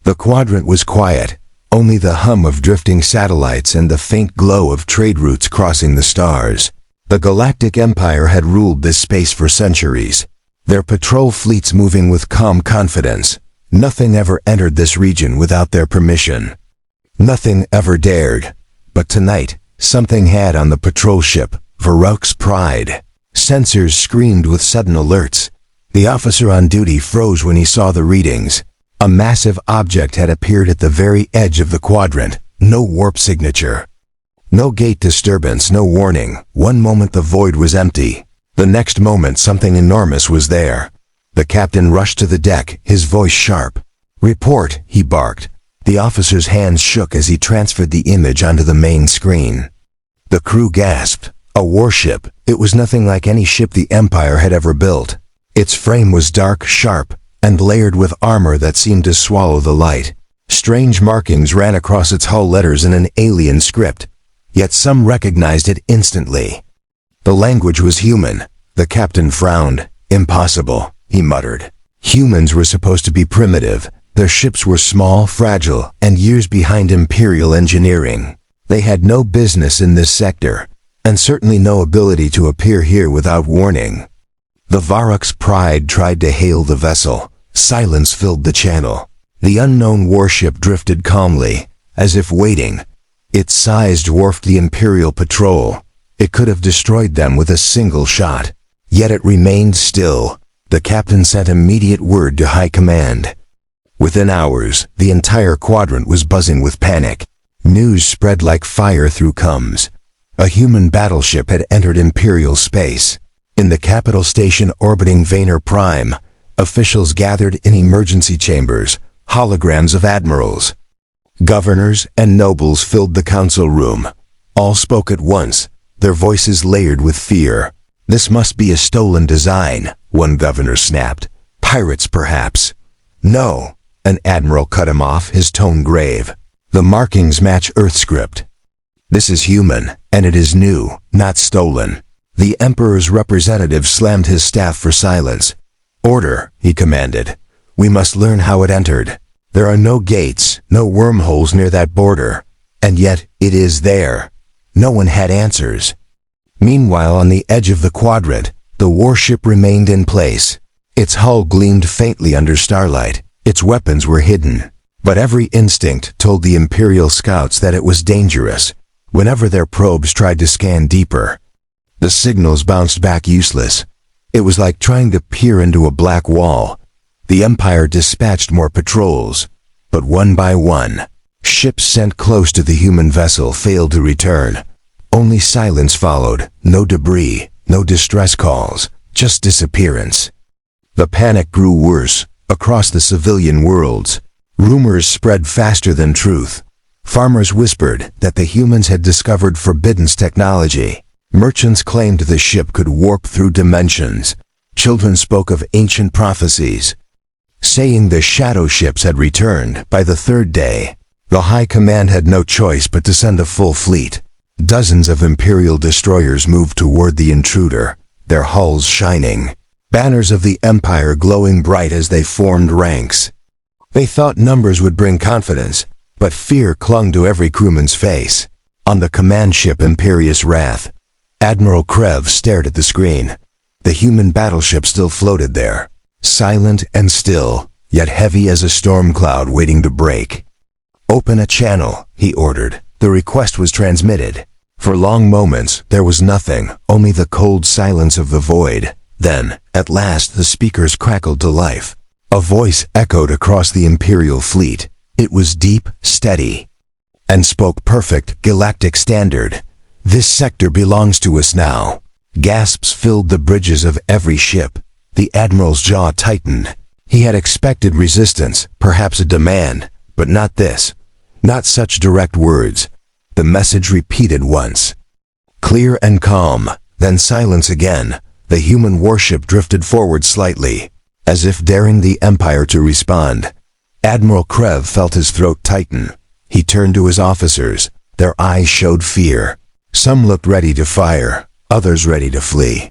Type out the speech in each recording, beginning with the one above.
The quadrant was quiet, only the hum of drifting satellites and the faint glow of trade routes crossing the stars. The Galactic Empire had ruled this space for centuries, their patrol fleets moving with calm confidence. Nothing ever entered this region without their permission. Nothing ever dared. But tonight, something had on the patrol ship, Varrock's Pride. Sensors screamed with sudden alerts. The officer on duty froze when he saw the readings. A massive object had appeared at the very edge of the quadrant. No warp signature. No gate disturbance, no warning. One moment the void was empty. The next moment something enormous was there. The captain rushed to the deck, his voice sharp. "Report," he barked. The officer's hands shook as he transferred the image onto the main screen. The crew gasped. A warship. It was nothing like any ship the Empire had ever built. Its frame was dark, sharp, and layered with armor that seemed to swallow the light. Strange markings ran across its hull letters in an alien script, yet some recognized it instantly. The language was human. The captain frowned. "Impossible," he muttered. Humans were supposed to be primitive. Their ships were small, fragile, and years behind Imperial engineering. They had no business in this sector, and certainly no ability to appear here without warning. The Varrock's Pride tried to hail the vessel. Silence filled the channel. The unknown warship drifted calmly, as if waiting. Its size dwarfed the Imperial patrol. It could have destroyed them with a single shot. Yet it remained still. The captain sent immediate word to High Command. Within hours, the entire quadrant was buzzing with panic. News spread like fire through comms. A human battleship had entered Imperial space. In the capital station orbiting Vaynor Prime, officials gathered in emergency chambers, holograms of admirals. Governors and nobles filled the council room. All spoke at once, their voices layered with fear. "This must be a stolen design," one governor snapped. "Pirates, perhaps." "No," an admiral cut him off, his tone grave. "The markings match Earth script. This is human, and it is new, not stolen." The Emperor's representative slammed his staff for silence. "Order," he commanded. "We must learn how it entered. There are no gates, no wormholes near that border. And yet, it is there." No one had answers. Meanwhile, on the edge of the quadrant, the warship remained in place. Its hull gleamed faintly under starlight. Its weapons were hidden. But every instinct told the Imperial scouts that it was dangerous. Whenever their probes tried to scan deeper, the signals bounced back useless. It was like trying to peer into a black wall. The Empire dispatched more patrols, but one by one, ships sent close to the human vessel failed to return. Only silence followed, no debris, no distress calls, just disappearance. The panic grew worse across the civilian worlds. Rumors spread faster than truth. Farmers whispered that the humans had discovered forbidden technology. Merchants claimed the ship could warp through dimensions. Children spoke of ancient prophecies, saying the shadow ships had returned. By the third day, the High Command had no choice but to send a full fleet. Dozens of Imperial destroyers moved toward the intruder, their hulls shining, banners of the Empire glowing bright as they formed ranks. They thought numbers would bring confidence, but fear clung to every crewman's face. On the command ship Imperious Wrath, Admiral Krev stared at the screen. The human battleship still floated there, silent and still, yet heavy as a storm cloud waiting to break. "Open a channel," he ordered. The request was transmitted. For long moments, there was nothing, only the cold silence of the void. Then, at last, the speakers crackled to life. A voice echoed across the Imperial fleet. It was deep, steady, and spoke perfect Galactic standard. "This sector belongs to us now." Gasps filled the bridges of every ship. The Admiral's jaw tightened. He had expected resistance, perhaps a demand, but not this. Not such direct words. The message repeated once, clear and calm, then silence again. The human warship drifted forward slightly, as if daring the Empire to respond. Admiral Krev felt his throat tighten. He turned to his officers. Their eyes showed fear. Some looked ready to fire, others ready to flee.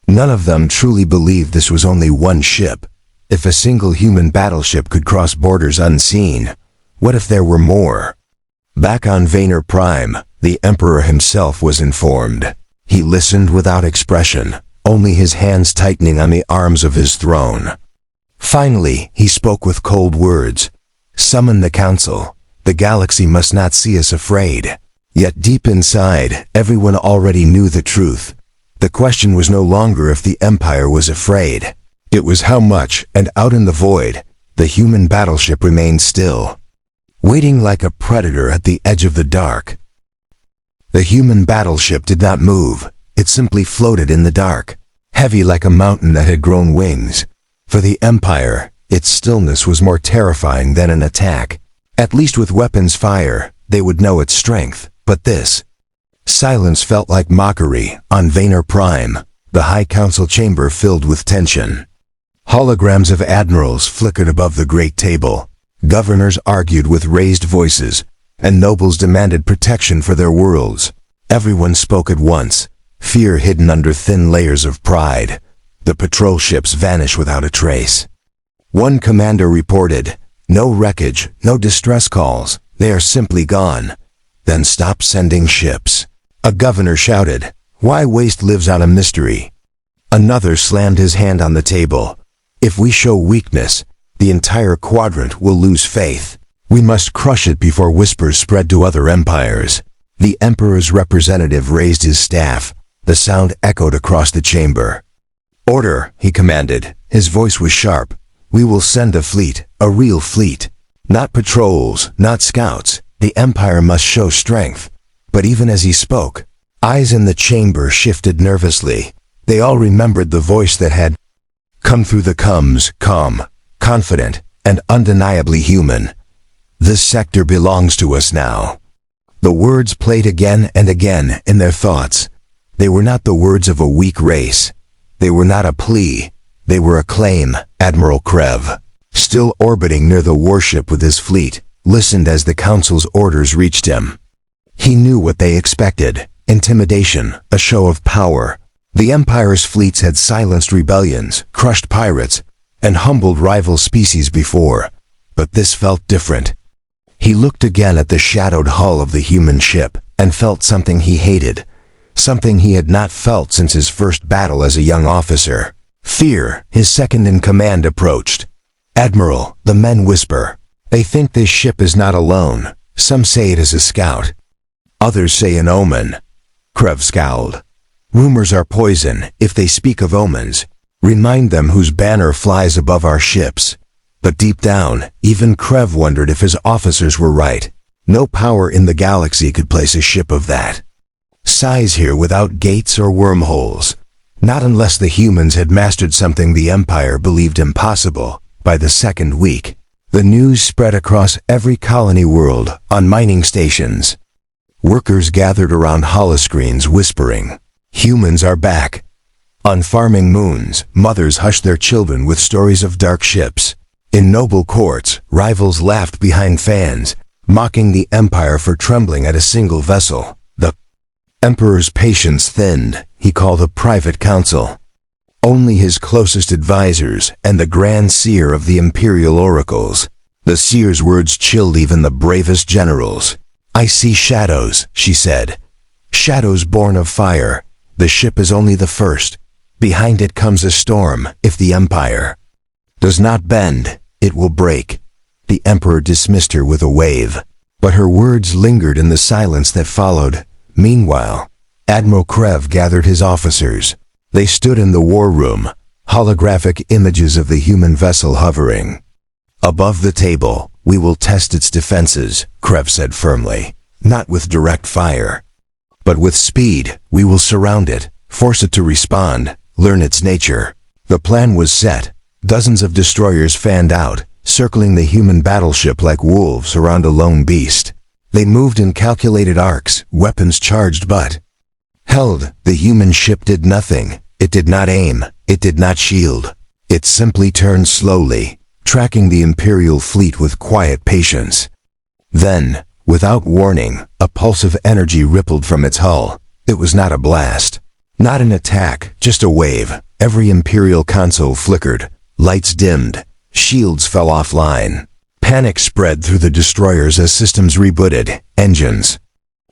None of them truly believed this was only one ship. If a single human battleship could cross borders unseen, what if there were more? Back on Vaynor Prime, the Emperor himself was informed. He listened without expression, only his hands tightening on the arms of his throne. Finally, he spoke with cold words. Summon the council. The galaxy must not see us afraid. Yet deep inside, everyone already knew the truth. The question was no longer if the Empire was afraid. It was how much, and out in the void, the human battleship remained still, waiting like a predator at the edge of the dark. The human battleship did not move. It simply floated in the dark, heavy like a mountain that had grown wings. For the Empire, its stillness was more terrifying than an attack. At least with weapons fire, they would know its strength. But this silence felt like mockery. On Vaynor Prime, the High Council chamber filled with tension. Holograms of admirals flickered above the great table. Governors argued with raised voices, and nobles demanded protection for their worlds. Everyone spoke at once, fear hidden under thin layers of pride. The patrol ships vanished without a trace. One commander reported, "No wreckage, no distress calls. They are simply gone." "Then stop sending ships." A governor shouted, "Why waste lives on a mystery?" Another slammed his hand on the table. "If we show weakness, the entire Quadrant will lose faith. We must crush it before whispers spread to other empires." The Emperor's representative raised his staff. The sound echoed across the chamber. "Order," he commanded. His voice was sharp. "We will send a fleet, a real fleet. Not patrols, not scouts. The Empire must show strength." But even as he spoke, eyes in the chamber shifted nervously. They all remembered the voice that had come through the coms, calm, confident, and undeniably human. "This sector belongs to us now." The words played again and again in their thoughts. They were not the words of a weak race. They were not a plea. They were a claim. Admiral Krev, still orbiting near the warship with his fleet, listened as the council's orders reached him. He knew what they expected: intimidation, a show of power. The Empire's fleets had silenced rebellions, crushed pirates, and humbled rival species before. But this felt different. He looked again at the shadowed hull of the human ship, and felt something he hated. Something he had not felt since his first battle as a young officer. Fear. His second-in-command approached. "Admiral," the men whisper. "They think this ship is not alone. Some say it is a scout. Others say an omen." Krev scowled. "Rumors are poison. If they speak of omens, remind them whose banner flies above our ships." But deep down, even Krev wondered if his officers were right. No power in the galaxy could place a ship of that size here without gates or wormholes. Not unless the humans had mastered something the Empire believed impossible. By the second week, the news spread across every colony world, on mining stations. Workers gathered around holoscreens whispering, "Humans are back." On farming moons, mothers hushed their children with stories of dark ships. In noble courts, rivals laughed behind fans, mocking the Empire for trembling at a single vessel. The Emperor's patience thinned. He called a private council. Only his closest advisors and the Grand Seer of the Imperial Oracles. The Seer's words chilled even the bravest generals. "I see shadows," she said. "Shadows born of fire. The ship is only the first. Behind it comes a storm. If the Empire does not bend, it will break." The Emperor dismissed her with a wave, but her words lingered in the silence that followed. Meanwhile, Admiral Krev gathered his officers. They stood in the war room, holographic images of the human vessel hovering above the table. "We will test its defenses," Krev said firmly. "Not with direct fire, but with speed. We will surround it, force it to respond, learn its nature." The plan was set. Dozens of destroyers fanned out, circling the human battleship like wolves around a lone beast. They moved in calculated arcs, weapons charged but held. The human ship did nothing. It did not aim. It did not shield. It simply turned slowly, tracking the Imperial fleet with quiet patience. Then, without warning, a pulse of energy rippled from its hull. It was not a blast, not an attack, just a wave. Every Imperial console flickered, Lights dimmed. Shields fell offline. Panic spread through the destroyers as systems rebooted. Engines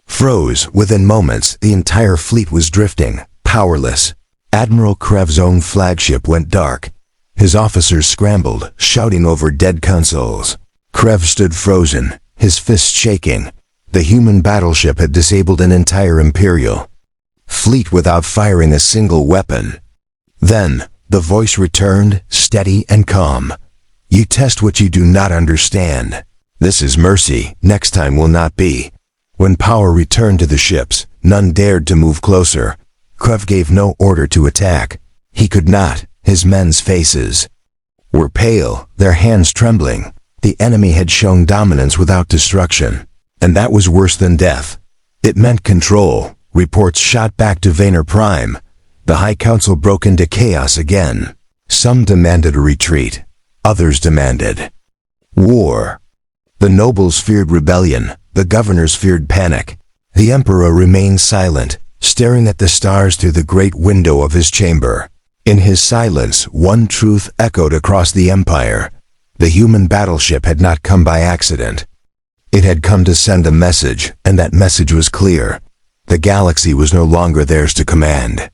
froze. Within moments, the entire fleet was drifting, powerless. Admiral Krev's own flagship went dark. His officers scrambled, shouting over dead consoles. Krev stood frozen, his fists shaking. The human battleship had disabled an entire Imperial fleet without firing a single weapon. Then, the voice returned, steady and calm. You test what you do not understand. This is mercy, next time will not be. When power returned to the ships, none dared to move closer. Krev gave no order to attack. He could not. His men's faces were pale, their hands trembling. The enemy had shown dominance without destruction. And that was worse than death. It meant control. Reports shot back to Vaynor Prime. The High Council broke into chaos again. Some demanded a retreat. Others demanded war. The nobles feared rebellion. The governors feared panic. The Emperor remained silent, staring at the stars through the great window of his chamber. In his silence, one truth echoed across the Empire. The human battleship had not come by accident. It had come to send a message, and that message was clear. The galaxy was no longer theirs to command.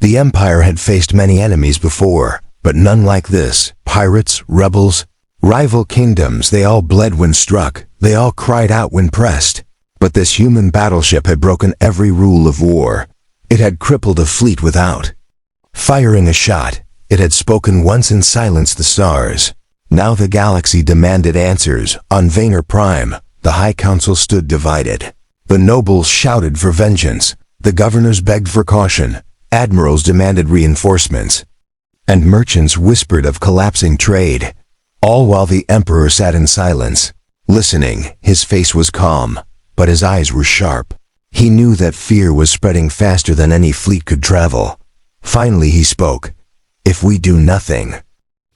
The Empire had faced many enemies before, but none like this. Pirates, rebels, rival kingdoms, they all bled when struck, they all cried out when pressed. But this human battleship had broken every rule of war. It had crippled a fleet without firing a shot. It had spoken once and silenced the stars. Now the galaxy demanded answers. On Vaynor Prime, the High Council stood divided. The nobles shouted for vengeance. The governors begged for caution. Admirals demanded reinforcements. And merchants whispered of collapsing trade. All while the Emperor sat in silence, listening. His face was calm, but his eyes were sharp. He knew that fear was spreading faster than any fleet could travel. Finally he spoke. If we do nothing,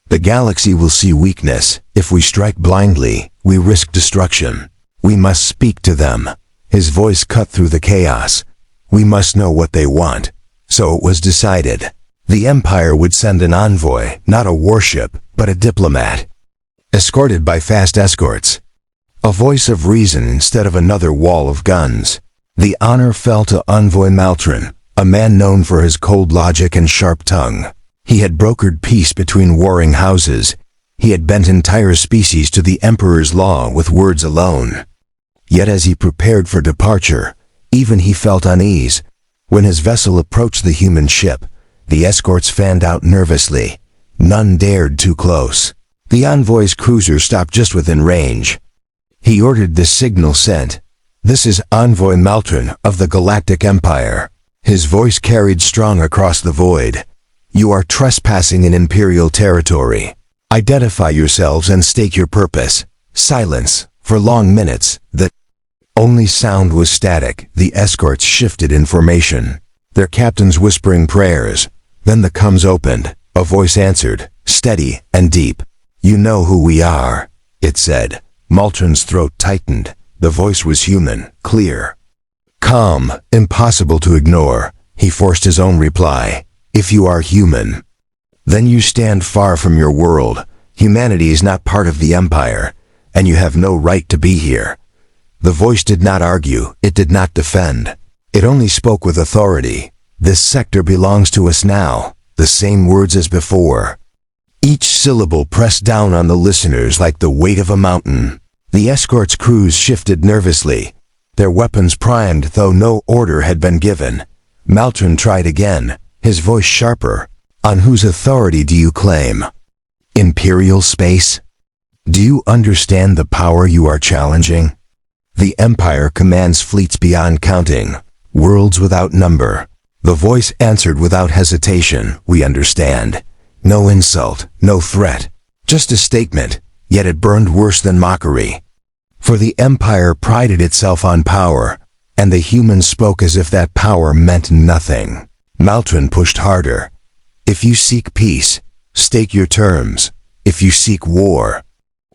the galaxy will see weakness. If we strike blindly, we risk destruction. We must speak to them. His voice cut through the chaos. We must know what they want. So it was decided. The Empire would send an envoy, not a warship, but a diplomat, escorted by fast escorts. A voice of reason instead of another wall of guns. The honor fell to Envoy Maltron, a man known for his cold logic and sharp tongue. He had brokered peace between warring houses. He had bent entire species to the Emperor's law with words alone. Yet as he prepared for departure, even he felt unease. When his vessel approached the human ship, the escorts fanned out nervously. None dared too close. The envoy's cruiser stopped just within range. He ordered the signal sent. This is Envoy Maltron of the Galactic Empire. His voice carried strong across the void. You are trespassing in Imperial territory. Identify yourselves and state your purpose. Silence. For long minutes, the only sound was static. The escorts shifted in formation, their captains whispering prayers. Then the comms opened. A voice answered, steady and deep. You know who we are, it said. Maltron's throat tightened. The voice was human, clear, calm, impossible to ignore. He forced his own reply. If you are human, then you stand far from your world. Humanity is not part of the Empire, and you have no right to be here. The voice did not argue. It did not defend. It only spoke with authority. This sector belongs to us now. The same words as before. Each syllable pressed down on the listeners like the weight of a mountain. The escort's crews shifted nervously, their weapons primed though no order had been given. Maltron tried again, his voice sharper. On whose authority do you claim? Imperial space? Do you understand the power you are challenging? The Empire commands fleets beyond counting, worlds without number. The voice answered without hesitation. We understand. No insult, no threat, just a statement, yet it burned worse than mockery. For the Empire prided itself on power, and the humans spoke as if that power meant nothing. Maltron pushed harder. If you seek peace, state your terms. If you seek war,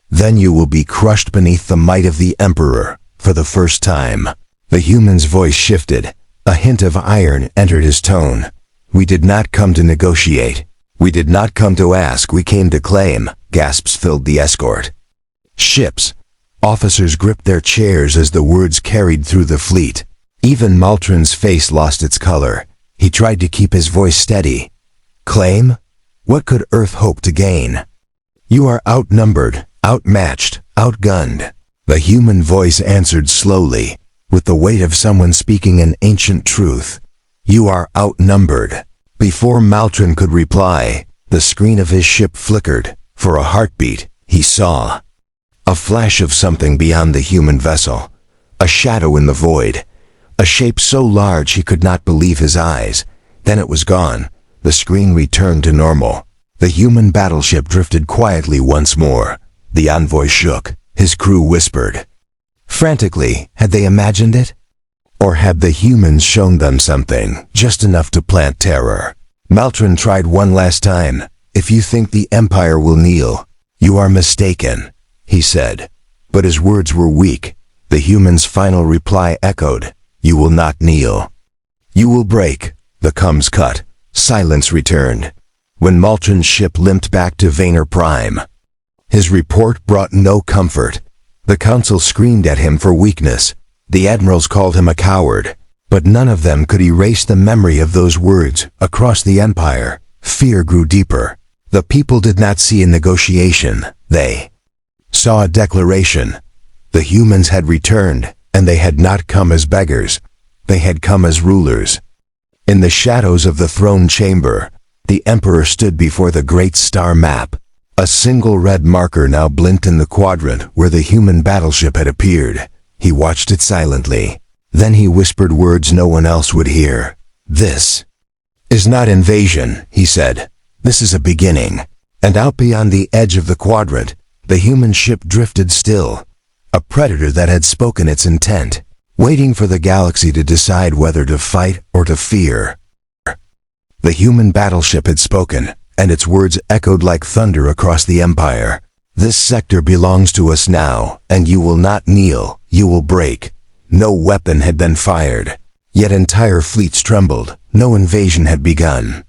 then you will be crushed beneath the might of the Emperor. For the first time, the human's voice shifted. A hint of iron entered his tone. We did not come to negotiate. "We did not come to ask, we came to claim," gasps filled the escort. "Ships." Officers gripped their chairs as the words carried through the fleet. Even Maltron's face lost its color. He tried to keep his voice steady. "Claim? What could Earth hope to gain? You are outnumbered, outmatched, outgunned." The human voice answered slowly, with the weight of someone speaking an ancient truth. "You are outnumbered." Before Maltron could reply, the screen of his ship flickered. For a heartbeat, he saw a flash of something beyond the human vessel, a shadow in the void, a shape so large he could not believe his eyes. Then it was gone. The screen returned to normal. The human battleship drifted quietly once more. The envoy shook. His crew whispered. Frantically, had they imagined it? Or had the humans shown them something, just enough to plant terror? Maltron tried one last time. "If you think the Empire will kneel, you are mistaken," he said. But his words were weak. The human's final reply echoed. "You will not kneel. You will break." The comms cut. Silence returned. When Maltron's ship limped back to Vaynor Prime, his report brought no comfort. The Council screamed at him for weakness. The admirals called him a coward. But none of them could erase the memory of those words. Across the Empire, fear grew deeper. The people did not see a negotiation. They saw a declaration. The humans had returned, and they had not come as beggars. They had come as rulers. In the shadows of the throne chamber, the Emperor stood before the great star map. A single red marker now blinked in the quadrant where the human battleship had appeared. He watched it silently. Then he whispered words no one else would hear. "This is not invasion," he said. "This is a beginning." And out beyond the edge of the quadrant, the human ship drifted still. A predator that had spoken its intent, waiting for the galaxy to decide whether to fight or to fear. The human battleship had spoken, and its words echoed like thunder across the Empire. "This sector belongs to us now, and you will not kneel, you will break." No weapon had been fired, yet entire fleets trembled. No invasion had begun.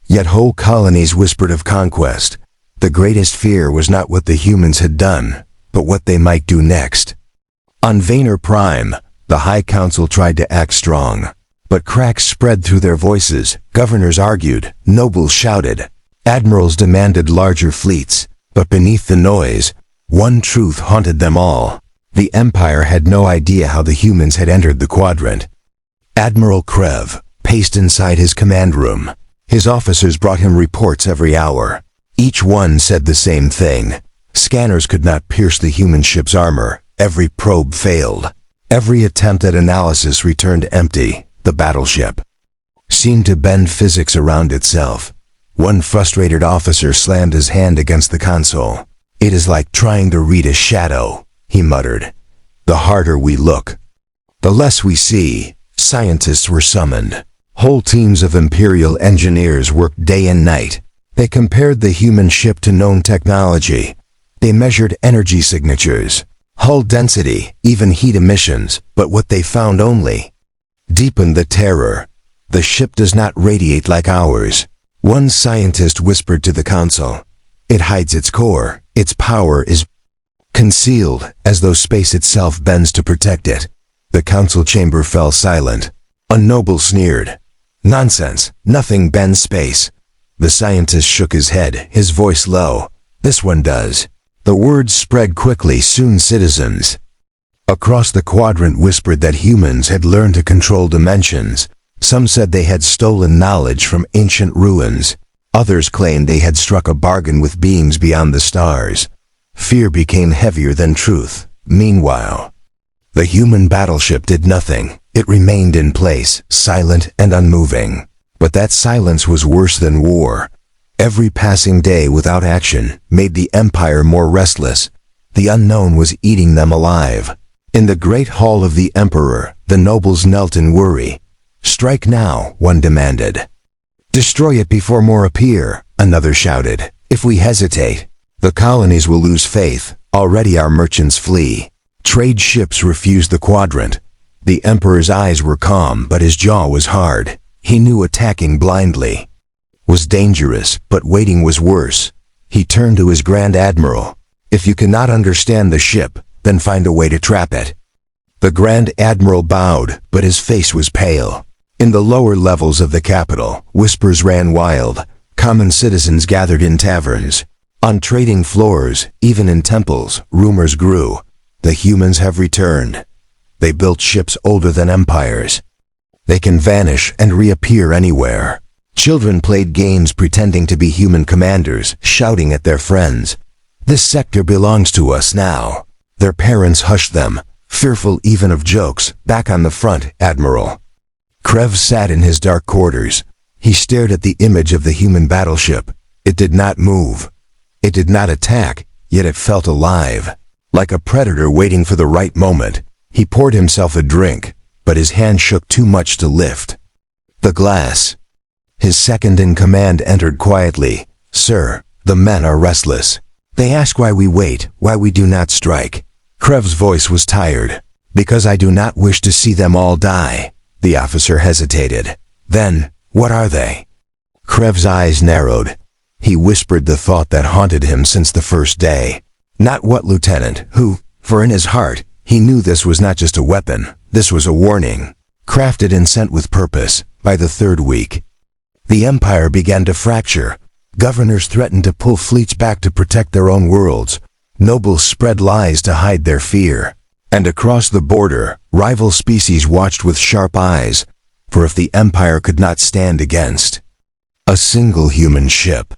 Yet whole colonies whispered of conquest. The greatest fear was not what the humans had done, but what they might do next. On Vaynor Prime, the High Council tried to act strong, but cracks spread through their voices. Governors argued, nobles shouted, admirals demanded larger fleets, but beneath the noise, one truth haunted them all. The Empire had no idea how the humans had entered the quadrant. Admiral Krev paced inside his command room. His officers brought him reports every hour. Each one said the same thing. Scanners could not pierce the human ship's armor. Every probe failed. Every attempt at analysis returned empty. The battleship seemed to bend physics around itself. One frustrated officer slammed his hand against the console. "It is like trying to read a shadow," he muttered. "The harder we look, the less we see." Scientists were summoned. Whole teams of Imperial engineers worked day and night. They compared the human ship to known technology. They measured energy signatures, hull density, even heat emissions, but what they found only deepened the terror. "The ship does not radiate like ours," one scientist whispered to the council. "It hides its core. Its power is concealed, as though space itself bends to protect it." The council chamber fell silent. A noble sneered. "Nonsense. Nothing bends space." The scientist shook his head, his voice low. "This one does." The words spread quickly. Soon citizens across the quadrant whispered that humans had learned to control dimensions. Some said they had stolen knowledge from ancient ruins. Others claimed they had struck a bargain with beings beyond the stars. Fear became heavier than truth. Meanwhile, the human battleship did nothing. It remained in place, silent and unmoving. But that silence was worse than war. Every passing day without action made the Empire more restless. The unknown was eating them alive. In the great hall of the Emperor, the nobles knelt in worry. "Strike now," one demanded. "Destroy it before more appear," another shouted. "If we hesitate, the colonies will lose faith. Already our merchants flee." Trade ships refused the quadrant. The Emperor's eyes were calm, but his jaw was hard. He knew attacking blindly was dangerous, but waiting was worse. He turned to his Grand Admiral. "If you cannot understand the ship, then find a way to trap it." The Grand Admiral bowed, but his face was pale. In the lower levels of the capital, whispers ran wild. Common citizens gathered in taverns. On trading floors, even in temples, rumors grew. The humans have returned. They built ships older than empires. They can vanish and reappear anywhere. Children played games pretending to be human commanders, shouting at their friends. "This sector belongs to us now." Their parents hushed them, fearful even of jokes. "Back on the front, Admiral." Krev sat in his dark quarters. He stared at the image of the human battleship. It did not move. It did not attack, yet it felt alive. Like a predator waiting for the right moment. He poured himself a drink, but his hand shook too much to lift. The glass. His second-in-command entered quietly. "Sir, the men are restless. They ask why we wait, why we do not strike." Krev's voice was tired. "Because I do not wish to see them all die." The officer hesitated. "Then, what are they?" Krev's eyes narrowed. He whispered the thought that haunted him since the first day. Not what, Lieutenant, who, for in his heart, he knew this was not just a weapon, this was a warning. Crafted and sent with purpose. By the third week, the Empire began to fracture. Governors threatened to pull fleets back to protect their own worlds. Nobles spread lies to hide their fear. And across the border, rival species watched with sharp eyes, for if the Empire could not stand against a single human ship,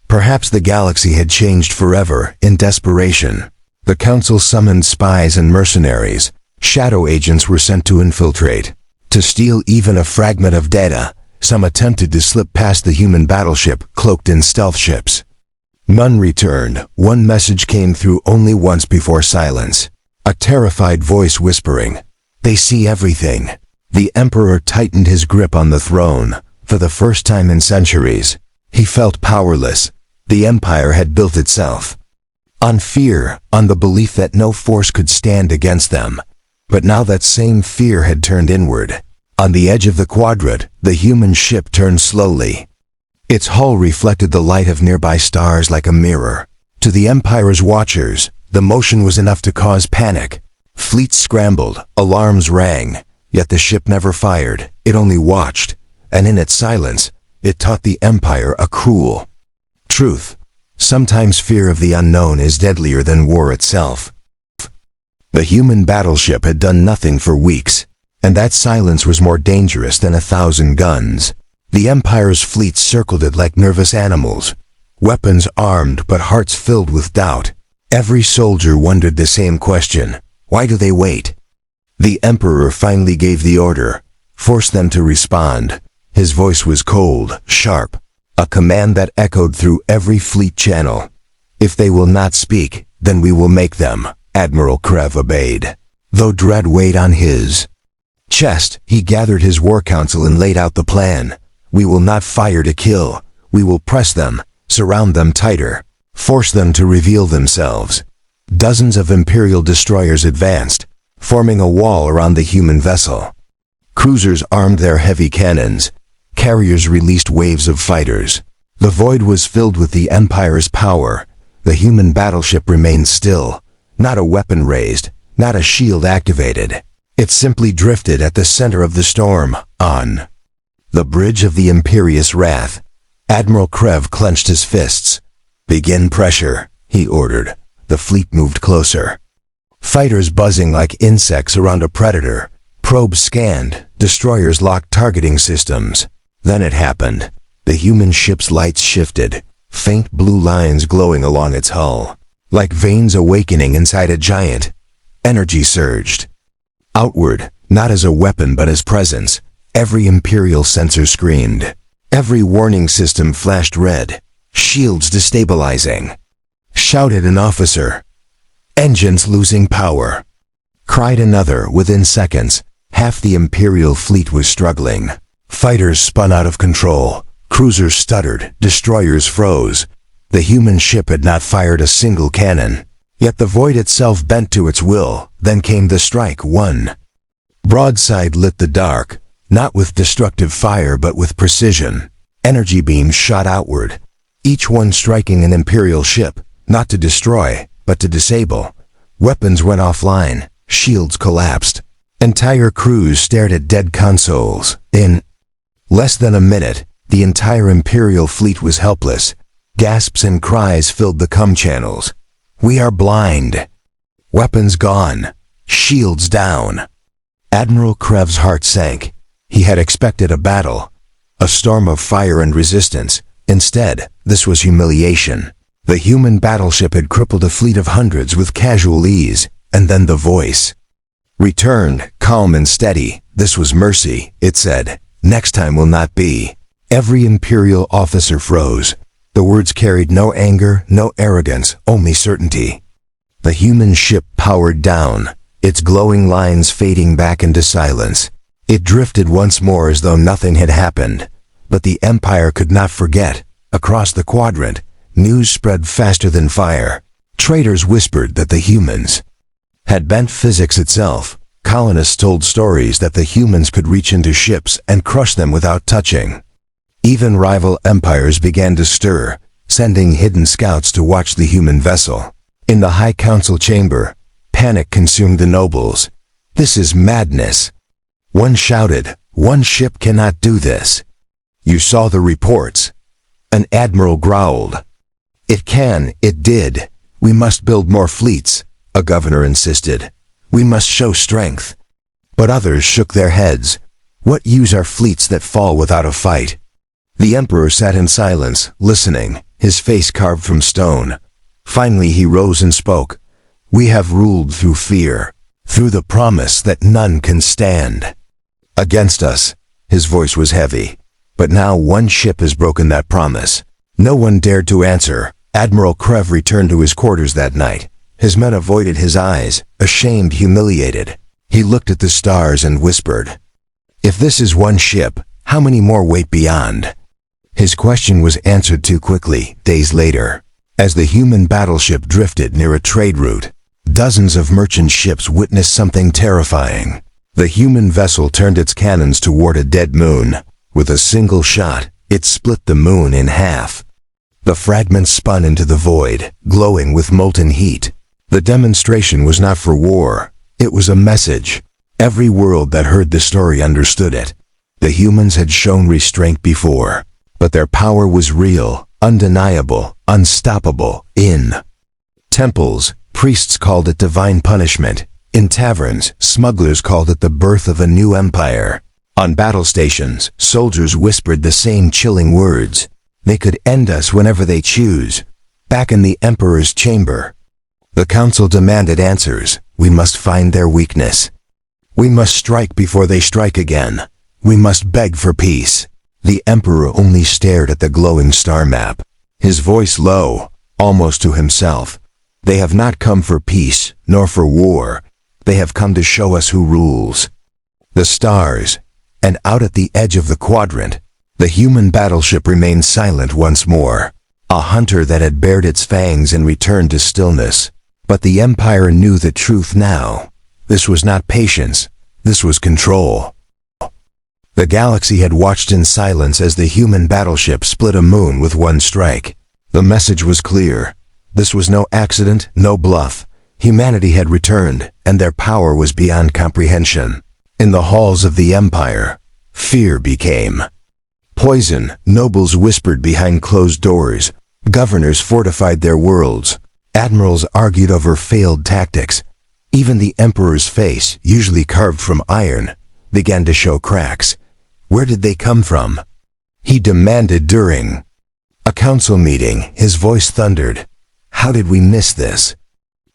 perhaps the galaxy had changed forever. In desperation, the Council summoned spies and mercenaries. Shadow agents were sent to infiltrate, to steal even a fragment of data. Some attempted to slip past the human battleship, cloaked in stealth ships. None returned. One message came through only once before silence. A terrified voice whispering, "They see everything." The Emperor tightened his grip on the throne. For the first time in centuries, he felt powerless. The Empire had built itself on fear, on the belief that no force could stand against them. But now that same fear had turned inward. On the edge of the Quadrant, the human ship turned slowly. Its hull reflected the light of nearby stars like a mirror. To the Empire's watchers, the motion was enough to cause panic. Fleets scrambled, alarms rang, yet the ship never fired. It only watched, and in its silence, it taught the Empire a cruel truth. Sometimes fear of the unknown is deadlier than war itself. The human battleship had done nothing for weeks, and that silence was more dangerous than 1,000 guns. The Empire's fleets circled it like nervous animals, weapons armed but hearts filled with doubt. Every soldier wondered the same question: why do they wait? The Emperor finally gave the order, forced them to respond. His voice was cold, sharp, a command that echoed through every fleet channel. "If they will not speak, then we will make them." Admiral Krev obeyed. Though dread weighed on his chest, he gathered his war council and laid out the plan. "We will not fire to kill. We will press them, surround them tighter, force them to reveal themselves." Dozens of Imperial destroyers advanced, forming a wall around the human vessel. Cruisers armed their heavy cannons. Carriers released waves of fighters. The void was filled with the Empire's power. The human battleship remained still, not a weapon raised, not a shield activated. It simply drifted at the center of the storm. On the bridge of the Imperious Wrath, Admiral Krev clenched his fists. "Begin pressure," he ordered. The fleet moved closer. Fighters buzzing like insects around a predator. Probes scanned, destroyers locked targeting systems. Then it happened. The human ship's lights shifted, faint blue lines glowing along its hull. Like veins awakening inside a giant. Energy surged outward, not as a weapon but as presence. Every Imperial sensor screamed. Every warning system flashed red. Shields destabilizing. Shouted an officer. "Engines losing power." Cried another. Within seconds, half the Imperial fleet was struggling. Fighters spun out of control. Cruisers stuttered. Destroyers froze. The human ship had not fired a single cannon. Yet the void itself bent to its will. Then came the strike. One broadside lit the dark, not with destructive fire but with precision. Energy beams shot outward, each one striking an Imperial ship, not to destroy, but to disable. Weapons went offline, shields collapsed. Entire crews stared at dead consoles. In less than a minute, the entire Imperial fleet was helpless. Gasps and cries filled the comm channels. "We are blind. Weapons gone. Shields down." Admiral Krev's heart sank. He had expected a battle, a storm of fire and resistance. Instead, this was humiliation. The human battleship had crippled a fleet of hundreds with casual ease, and then the voice returned, calm and steady. "This was mercy," it said. "Next time will not be." Every Imperial officer froze. The words carried no anger, no arrogance, only certainty. The human ship powered down, its glowing lines fading back into silence. It drifted once more as though nothing had happened. But the Empire could not forget. Across the Quadrant, news spread faster than fire. Traitors whispered that the humans had bent physics itself. Colonists told stories that the humans could reach into ships and crush them without touching. Even rival empires began to stir, sending hidden scouts to watch the human vessel. In the High Council chamber, panic consumed the nobles. "This is madness." One shouted, "One ship cannot do this." "You saw the reports." An admiral growled. "It can, it did. We must build more fleets," a governor insisted. "We must show strength." But others shook their heads. "What use are fleets that fall without a fight?" The emperor sat in silence, listening, his face carved from stone. Finally he rose and spoke. "We have ruled through fear, through the promise that none can stand against us." His voice was heavy. "But now one ship has broken that promise." No one dared to answer. Admiral Krev returned to his quarters that night. His men avoided his eyes, ashamed, humiliated. He looked at the stars and whispered, "If this is one ship, how many more wait beyond?" His question was answered too quickly. Days later, as the human battleship drifted near a trade route, dozens of merchant ships witnessed something terrifying. The human vessel turned its cannons toward a dead moon. With a single shot, it split the moon in half. The fragments spun into the void, glowing with molten heat. The demonstration was not for war. It was a message. Every world that heard the story understood it. The humans had shown restraint before, but their power was real, undeniable, unstoppable. In temples, priests called it divine punishment. In taverns, smugglers called it the birth of a new empire. On battle stations, soldiers whispered the same chilling words. They could end us whenever they choose. Back in the Emperor's chamber, the council demanded answers. We must find their weakness. We must strike before they strike again. We must beg for peace. The Emperor only stared at the glowing star map, his voice low, almost to himself. "They have not come for peace, nor for war. They have come to show us who rules." The stars, and out at the edge of the Quadrant, the human battleship remained silent once more. A hunter that had bared its fangs and returned to stillness. But the Empire knew the truth now. This was not patience. This was control. The galaxy had watched in silence as the human battleship split a moon with one strike. The message was clear. This was no accident, no bluff. Humanity had returned, and their power was beyond comprehension. In the halls of the Empire, fear became poison. Nobles whispered behind closed doors. Governors fortified their worlds. Admirals argued over failed tactics. Even the Emperor's face, usually carved from iron, began to show cracks. Where did they come from? He demanded during a council meeting. His voice thundered. How did we miss this?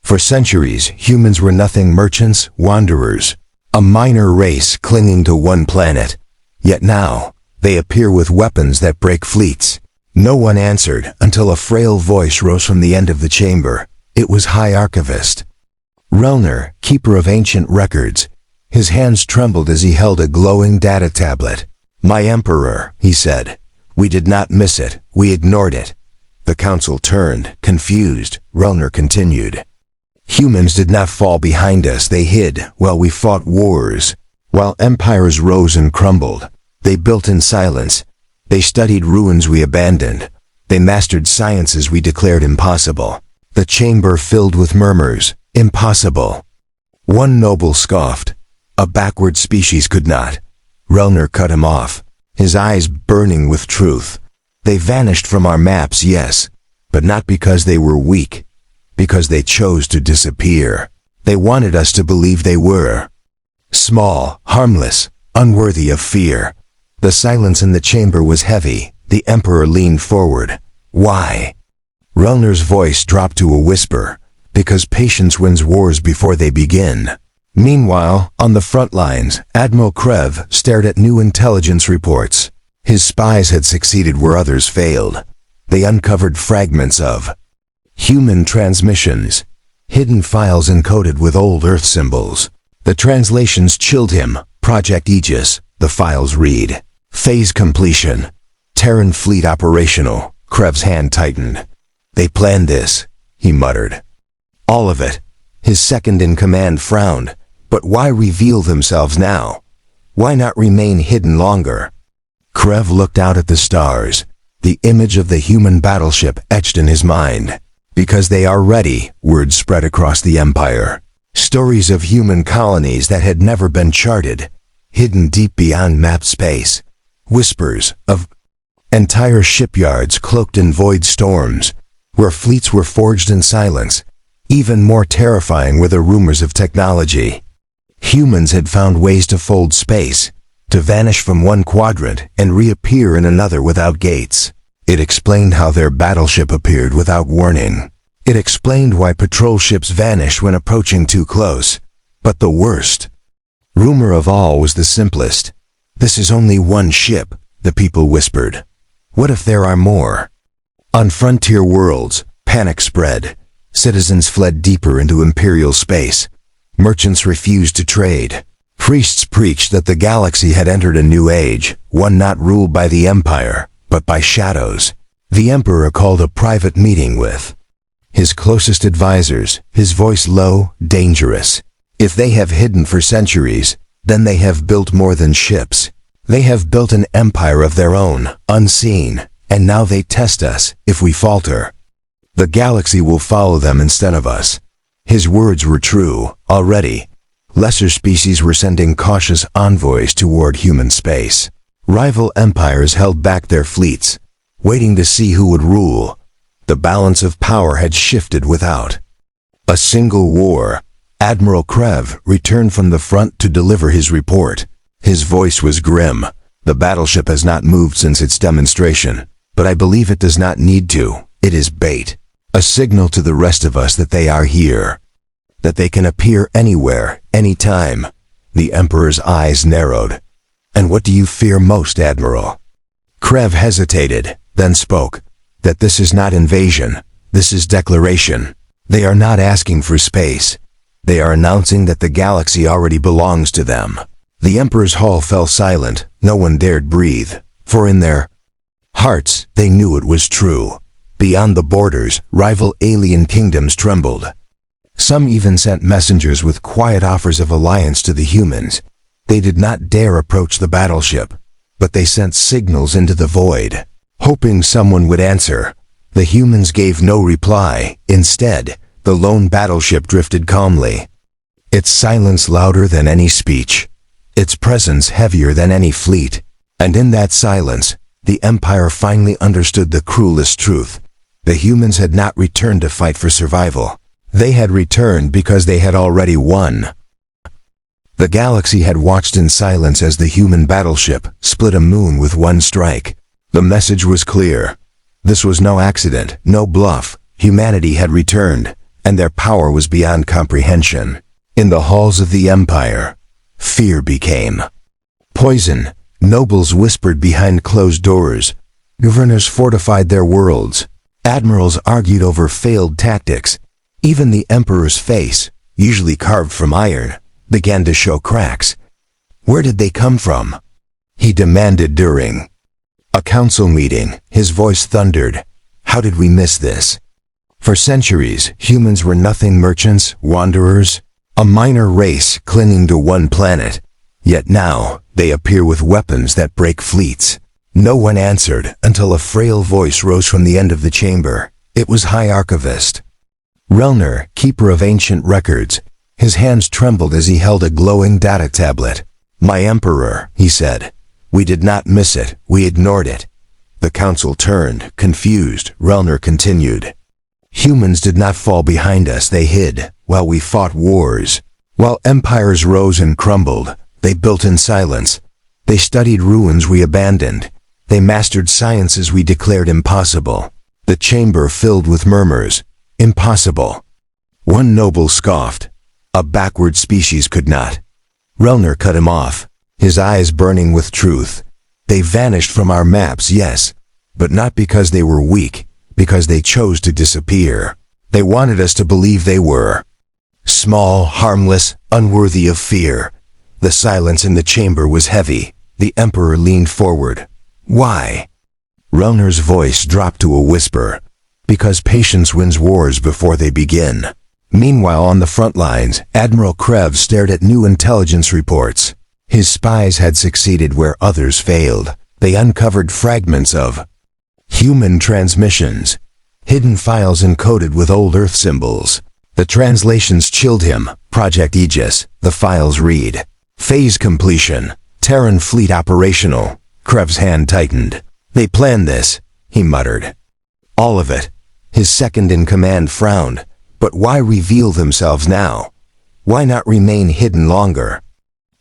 For centuries, humans were nothing, merchants, wanderers, a minor race clinging to one planet. Yet now, they appear with weapons that break fleets. No one answered until a frail voice rose from the end of the chamber. It was High Archivist Relner, keeper of ancient records. His hands trembled as he held a glowing data tablet. "My Emperor," he said, "we did not miss it. We ignored it." The council turned, confused. Relner continued. "Humans did not fall behind us. They hid while we fought wars. While empires rose and crumbled, they built in silence. They studied ruins we abandoned. They mastered sciences we declared impossible. The chamber filled with murmurs. Impossible. One noble scoffed. A backward species could not. Relner cut him off, his eyes burning with truth. They vanished from our maps, yes, but not because they were weak, because they chose to disappear. They wanted us to believe they were small, harmless, unworthy of fear. The silence in the chamber was heavy. The Emperor leaned forward. Why? Relner's voice dropped to a whisper. Because patience wins wars before they begin. Meanwhile, on the front lines, Admiral Krev stared at new intelligence reports. His spies had succeeded where others failed. They uncovered fragments of human transmissions, hidden files encoded with old Earth symbols. The translations chilled him. Project Aegis, the files read. Phase completion. Terran fleet operational. Krev's hand tightened. They planned this, he muttered. All of it. His second-in-command frowned. But why reveal themselves now? Why not remain hidden longer? Krev looked out at the stars, the image of the human battleship etched in his mind. Because they are ready, word spread across the Empire. Stories of human colonies that had never been charted, hidden deep beyond mapped space. Whispers of entire shipyards cloaked in void storms, where fleets were forged in silence. Even more terrifying were the rumors of technology. Humans had found ways to fold space, to vanish from one quadrant and reappear in another without gates. It explained how their battleship appeared without warning. It explained why patrol ships vanished when approaching too close. But the worst rumor of all was the simplest. This is only one ship, the people whispered. What if there are more? On frontier worlds, panic spread. Citizens fled deeper into imperial space. Merchants refused to trade. Priests preached that the galaxy had entered a new age, one not ruled by the Empire, but by shadows. The Emperor called a private meeting with his closest advisors, his voice low, dangerous. If they have hidden for centuries, then they have built more than ships. They have built an empire of their own, unseen, and now they test us if we falter. The galaxy will follow them instead of us. His words were true, already. Lesser species were sending cautious envoys toward human space. Rival empires held back their fleets, waiting to see who would rule. The balance of power had shifted without a single war. Admiral Krev returned from the front to deliver his report. His voice was grim. The battleship has not moved since its demonstration, but I believe it does not need to. It is bait. A signal to the rest of us that they are here. That they can appear anywhere, anytime. The Emperor's eyes narrowed. And what do you fear most, Admiral? Krev hesitated, then spoke. That this is not invasion. This is declaration. They are not asking for space. They are announcing that the galaxy already belongs to them. The Emperor's hall fell silent. No one dared breathe, for in their hearts they knew it was true. Beyond the borders, rival alien kingdoms trembled. Some even sent messengers with quiet offers of alliance to the humans. They did not dare approach the battleship, but they sent signals into the void, hoping someone would answer. The humans gave no reply. Instead, the lone battleship drifted calmly. Its silence louder than any speech. Its presence heavier than any fleet. And in that silence, the Empire finally understood the cruelest truth. The humans had not returned to fight for survival. They had returned because they had already won. The galaxy had watched in silence as the human battleship split a moon with one strike. The message was clear. This was no accident, no bluff. Humanity had returned, and their power was beyond comprehension. In the halls of the Empire, fear became poison. Nobles whispered behind closed doors. Governors fortified their worlds. Admirals argued over failed tactics. Even the Emperor's face, usually carved from iron, began to show cracks. Where did they come from? He demanded during a council meeting. His voice thundered. How did we miss this? For centuries, humans were nothing, merchants, wanderers, a minor race clinging to one planet. Yet now, they appear with weapons that break fleets. No one answered until a frail voice rose from the end of the chamber. It was High Archivist Relner, keeper of ancient records. His hands trembled as he held a glowing data tablet. "My Emperor," he said, "we did not miss it, we ignored it." The council turned, confused. Relner continued, "Humans did not fall behind us, they hid, while we fought wars. While empires rose and crumbled, they built in silence. They studied ruins we abandoned. They mastered sciences we declared impossible." The chamber filled with murmurs. "Impossible." One noble scoffed. "A backward species could not." Relner cut him off, his eyes burning with truth. "They vanished from our maps, yes, but not because they were weak, because they chose to disappear. They wanted us to believe they were small, harmless, unworthy of fear." The silence in the chamber was heavy. The Emperor leaned forward. "Why?" Relner's voice dropped to a whisper. "Because patience wins wars before they begin." Meanwhile, on the front lines, Admiral Krev stared at new intelligence reports. His spies had succeeded where others failed. They uncovered fragments of human transmissions, hidden files encoded with old Earth symbols. The translations chilled him. Project Aegis, the files read, "Phase completion, Terran fleet operational." Krev's hand tightened. "They planned this," he muttered. "All of it." His second-in-command frowned. "But why reveal themselves now? Why not remain hidden longer?"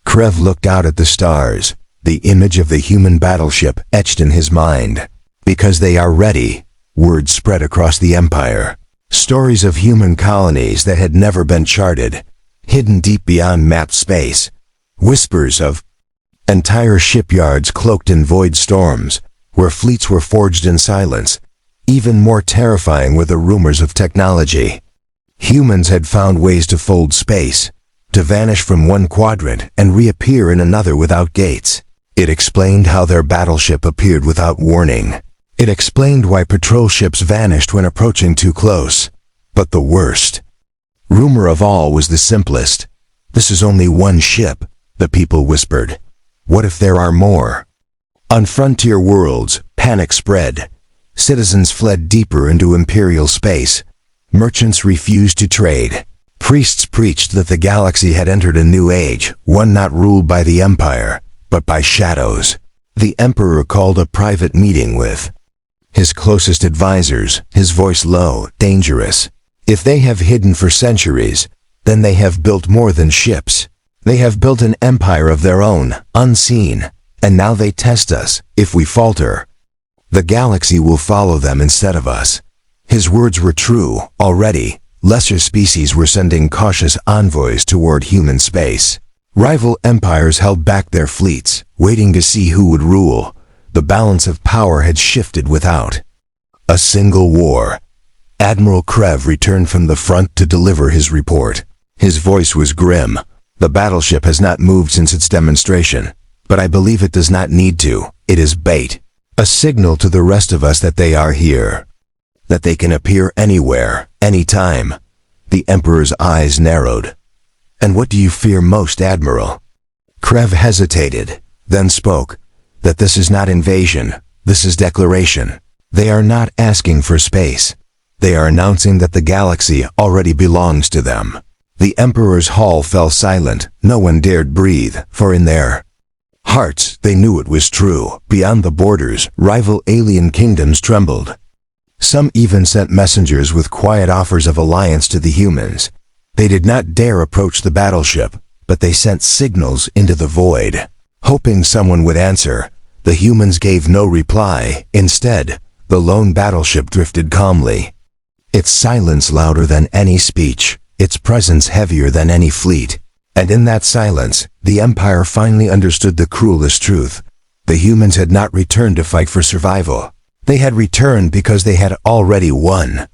Krev looked out at the stars, the image of the human battleship etched in his mind. "Because they are ready," word spread across the Empire. Stories of human colonies that had never been charted, hidden deep beyond mapped space. Whispers of entire shipyards cloaked in void storms, where fleets were forged in silence. Even more terrifying were the rumors of technology. Humans had found ways to fold space, to vanish from one quadrant and reappear in another without gates. It explained how their battleship appeared without warning. It explained why patrol ships vanished when approaching too close. But the worst rumor of all was the simplest. "This is only one ship," the people whispered. "What if there are more?" On frontier worlds, panic spread. Citizens fled deeper into imperial space. Merchants refused to trade. Priests preached that the galaxy had entered a new age, one not ruled by the Empire, but by shadows. The Emperor called a private meeting with his closest advisors, his voice low, dangerous. "If they have hidden for centuries, then they have built more than ships. They have built an empire of their own, unseen, and now they test us. If we falter, the galaxy will follow them instead of us." His words were true. Already, lesser species were sending cautious envoys toward human space. Rival empires held back their fleets, waiting to see who would rule. The balance of power had shifted without a single war. Admiral Krev returned from the front to deliver his report. His voice was grim. "The battleship has not moved since its demonstration, but I believe it does not need to. It is bait. A signal to the rest of us that they are here. That they can appear anywhere, anytime." The Emperor's eyes narrowed. "And what do you fear most, Admiral?" Krev hesitated, then spoke. "That this is not invasion, this is declaration. They are not asking for space. They are announcing that the galaxy already belongs to them." The Emperor's hall fell silent. No one dared breathe, for in their hearts they knew it was true. Beyond the borders, rival alien kingdoms trembled. Some even sent messengers with quiet offers of alliance to the humans. They did not dare approach the battleship, but they sent signals into the void, hoping someone would answer. The humans gave no reply. Instead, the lone battleship drifted calmly. Its silence louder than any speech, its presence heavier than any fleet. And in that silence, the Empire finally understood the cruelest truth. The humans had not returned to fight for survival. They had returned because they had already won.